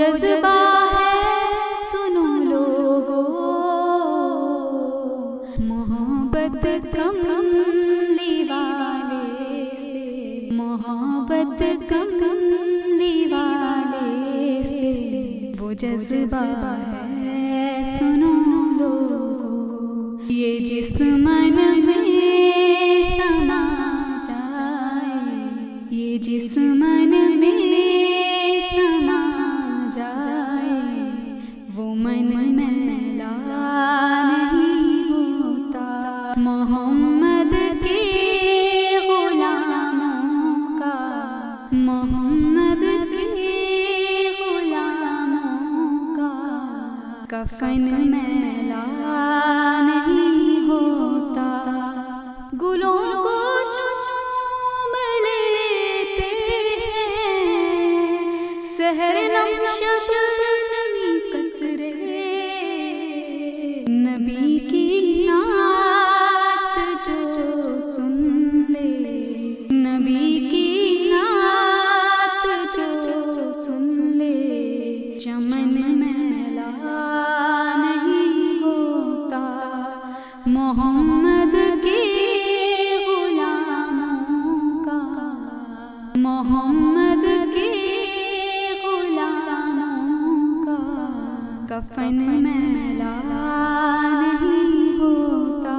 جذبہ ہے سنو لوگو، محبت کملی والے سے، محبت کملی والے سے، وہ جذبہ ہے سنو لوگو، یہ جس من میں سما جائے، یہ جس من میں سما جائے، وہ من میلا نہیں ہوتا۔ محمد کے غلاموں کا، محمد کے غلاموں کا کفن میلا نہیں ہوتا۔ گلوں کو چوم لیتے ہیں سحر نم شبنمی قطرے، نبی کی نعت جو سن لے، نبی کی نعت جو سن لے، چمن میلا نہیں ہوتا۔ محمد کے غلاموں کا، محمد کے غلاموں کا کفن میلا نہیں ہوتا۔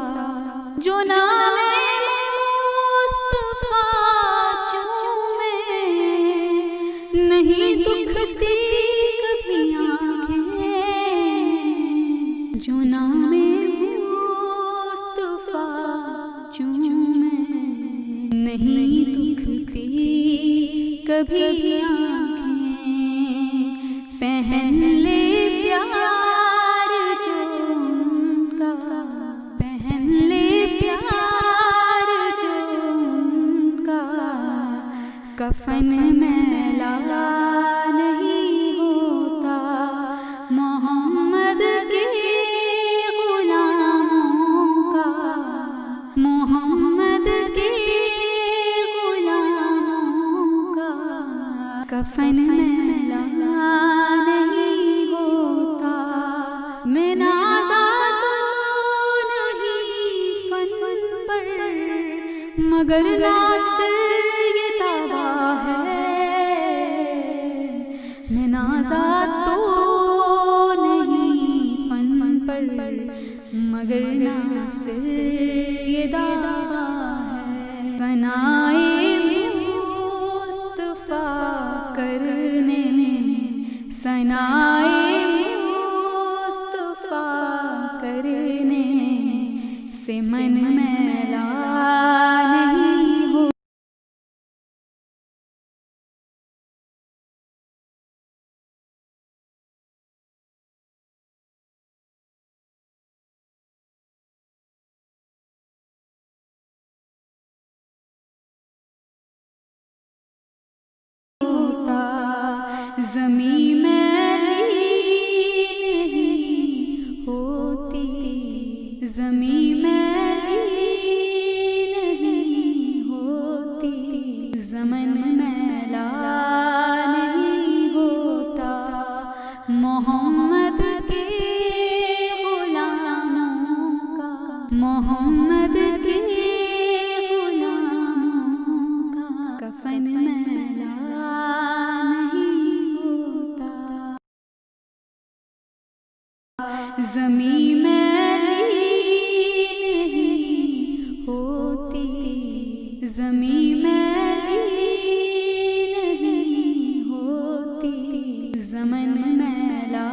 جو نام مصطفیٰ چومے، نہیں دکھتی کبھی آنکھیں، جو نام مصطفیٰ چومے، نہیں دکھتی کبھی آنکھیں، پہن لے پیار جو ان کا، پہن لے پیار جو ان کا، کفن میلا نہیں ہوتا۔ محمد کے غلاموں کا، محمد کے غلاموں کا کفن میلا نہیں ہوتا۔ میں نازا تو نہیں فن پر، مگر ناصر یہ دعویٰ ہے، میں نازا تو نہیں فن پر، مگر ناصر یہ دعویٰ ہے۔ ثنائے مصطفیٰ کرنے، ثنائے مصطفیٰ کرنے سے من میلا نہیں ہو۔ زمین میلی نہیں ہوتی، زمین میلی نہیں ہوتی، زمن میلا نہیں ہوتا۔ محمد کے غلاموں کا، محمد کے غلاموں کا کفن میلا زمین میلی نہیں ہوتی، زمین میلی نہیں ہوتی، زمن میلا